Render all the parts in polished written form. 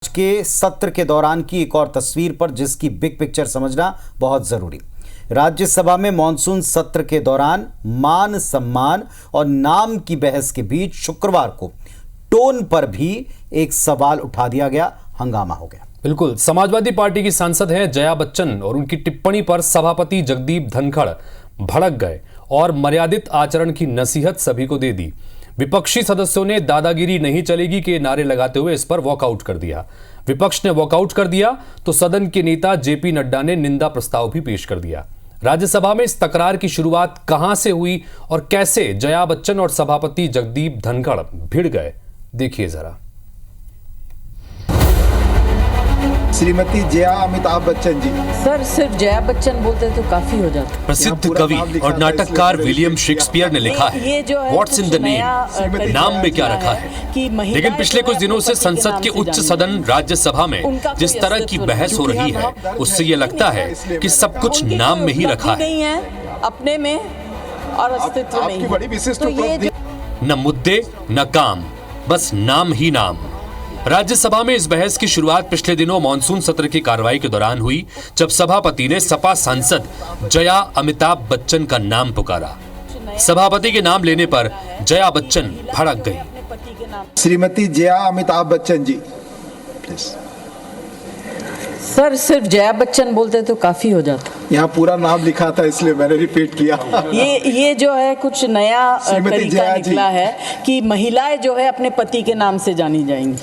के सत्र के दौरान की एक और तस्वीर पर जिसकी बिग पिक्चर समझना बहुत जरूरी। राज्यसभा में मॉनसून सत्र के दौरान मान सम्मान और नाम की बहस के बीच शुक्रवार को टोन पर भी एक सवाल उठा दिया गया, हंगामा हो गया। बिल्कुल, समाजवादी पार्टी की सांसद हैं जया बच्चन और उनकी टिप्पणी पर सभापति जगदीप धनखड़ भड़क गए और मर्यादित आचरण की नसीहत सभी को दे दी। विपक्षी सदस्यों ने दादागिरी नहीं चलेगी के नारे लगाते हुए इस पर वॉकआउट कर दिया। विपक्ष ने वॉकआउट कर दिया तो सदन के नेता जेपी नड्डा ने निंदा प्रस्ताव भी पेश कर दिया। राज्यसभा में इस तकरार की शुरुआत कहां से हुई और कैसे जया बच्चन और सभापति जगदीप धनखड़ भिड़ गए, देखिए जरा। श्रीमती जया अमिताभ बच्चन जी। सर, सिर्फ जया बच्चन बोलते तो काफी हो जाता। प्रसिद्ध कवि और नाटककार विलियम शेक्सपियर ने लिखा है, व्हाट्स इन द नेम, नाम में क्या रखा है। लेकिन पिछले कुछ दिनों से संसद के उच्च सदन राज्यसभा में जिस तरह की बहस हो रही है, उससे ये लगता है कि सब कुछ नाम में ही रखा है, अपने में और अस्तित्व में। न मुद्दे न काम, बस नाम ही नाम। राज्यसभा में इस बहस की शुरुआत पिछले दिनों मॉनसून सत्र की कार्रवाई के दौरान हुई, जब सभापति ने सपा सांसद जया अमिताभ बच्चन का नाम पुकारा। सभापति के नाम लेने पर जया बच्चन भड़क गई। श्रीमती जया अमिताभ बच्चन जी, प्लीज। सर, सिर्फ जया बच्चन बोलते तो काफी हो जाता। यहाँ पूरा नाम लिखा था इसलिए मैंने रिपीट किया। ये जो है कुछ नया तरीका निकला है कि महिलाएं जो है अपने पति के नाम से जानी जाएंगी,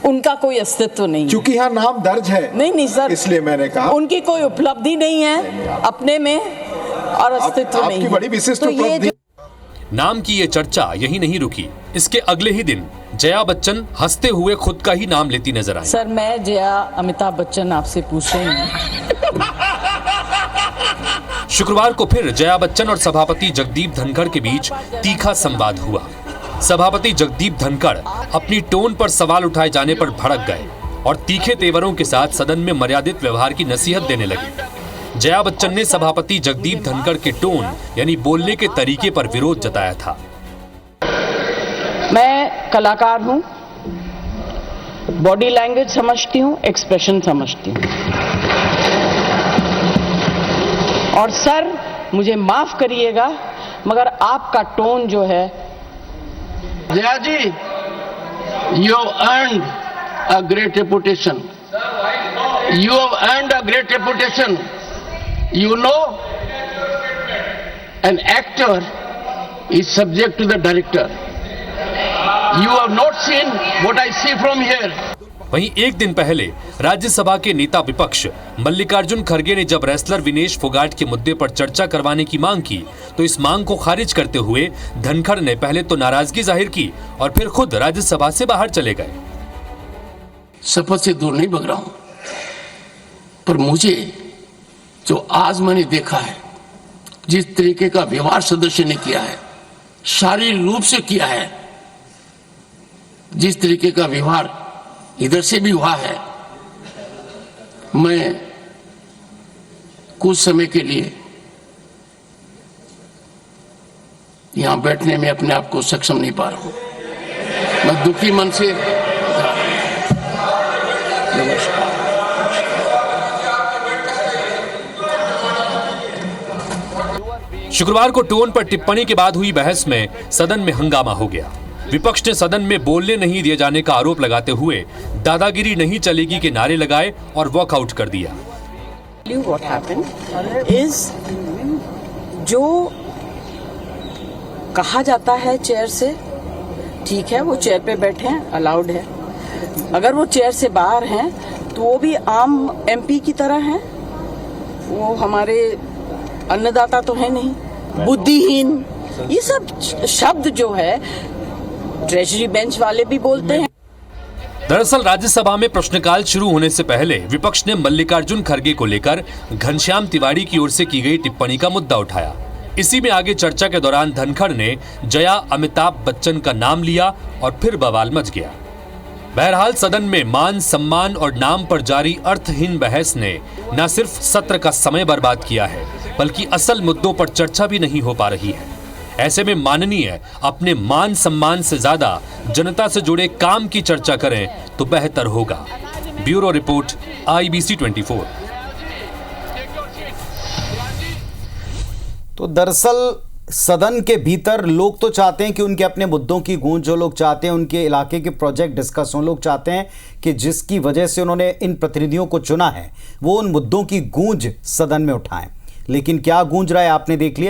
उनका कोई अस्तित्व नहीं। क्योंकि यहाँ नाम दर्ज है। नहीं सर, इसलिए मैंने कहा उनकी कोई उपलब्धि नहीं है अपने में और अस्तित्व नहीं। आपकी बड़ी विशिष्ट उपलब्धि। नाम की ये चर्चा यही नहीं रुकी। इसके अगले ही दिन जया बच्चन हंसते हुए खुद का ही नाम लेती नजर आई। सर, मैं जया अमिताभ बच्चन आपसे पूछ रही हूँ। शुक्रवार को फिर जया बच्चन और सभापति जगदीप धनखड़ के बीच तीखा संवाद हुआ। सभापति जगदीप धनखड़ अपनी टोन पर सवाल उठाए जाने पर भड़क गए और तीखे तेवरों के साथ सदन में मर्यादित व्यवहार की नसीहत देने लगे। जया बच्चन ने सभापति जगदीप धनखड़ के टोन यानी बोलने के तरीके पर विरोध जताया था। मैं कलाकार हूँ, बॉडी लैंग्वेज समझती हूँ, एक्सप्रेशन समझती हूँ, और सर मुझे माफ करिएगा मगर आपका टोन जो है। जया जी, you have earned a great reputation. You have earned a great reputation. You know, an actor is subject to the director. You have not seen what I see from here. वहीं एक दिन पहले राज्यसभा के नेता विपक्ष मल्लिकार्जुन खड़गे ने जब रेसलर विनेश फोगाट के मुद्दे पर चर्चा करवाने की मांग की, तो इस मांग को खारिज करते हुए धनखड़ ने पहले तो नाराजगी जाहिर की और फिर खुद राज्यसभा से बाहर चले गए। शपथ से दूर नहीं भग रहा हूं, पर मुझे जो आज मैंने देखा है, जिस तरीके का व्यवहार सदस्य ने किया है, शारीरिक रूप से किया है, जिस तरीके का व्यवहार इधर से भी हुआ है, मैं कुछ समय के लिए यहां बैठने में अपने आप को सक्षम नहीं पा रहा हूं। मैं दुखी मन से शुक्रवार को टोन पर टिप्पणी के बाद हुई बहस में सदन में हंगामा हो गया। विपक्ष ने सदन में बोलने नहीं दिए जाने का आरोप लगाते हुए दादागिरी नहीं चलेगी के नारे लगाए और वॉकआउट कर दिया। What happened is, जो कहा जाता है चेयर से, ठीक है, वो चेयर पे बैठे हैं, अलाउड है। अगर वो चेयर से बाहर हैं तो वो भी आम एमपी की तरह हैं। वो हमारे अन्नदाता तो है नहीं, बुद्धिहीन, ये सब शब्द जो है ट्रेजरी बेंच वाले भी बोलते हैं। दरअसल राज्यसभा में प्रश्नकाल शुरू होने से पहले विपक्ष ने मल्लिकार्जुन खड़गे को लेकर घनश्याम तिवारी की ओर से की गई टिप्पणी का मुद्दा उठाया। इसी में आगे चर्चा के दौरान धनखड़ ने जया अमिताभ बच्चन का नाम लिया और फिर बवाल मच गया। बहरहाल सदन में मान सम्मान और नाम पर जारी अर्थहीन बहस ने न सिर्फ सत्र का समय बर्बाद किया है, बल्कि असल मुद्दों पर चर्चा भी नहीं हो पा रही है। ऐसे में माननीय अपने मान सम्मान से ज्यादा जनता से जुड़े काम की चर्चा करें तो बेहतर होगा। Bureau report, IBC 24। तो दरअसल सदन के भीतर लोग तो चाहते हैं कि उनके अपने मुद्दों की गूंज, जो लोग चाहते हैं उनके इलाके के प्रोजेक्ट डिस्कस हों, लोग चाहते हैं कि जिसकी वजह से उन्होंने इन प्रतिनिधियों को चुना है वो उन मुद्दों की गूंज सदन में उठाएं। लेकिन क्या गूंज रहा है आपने देख लिया।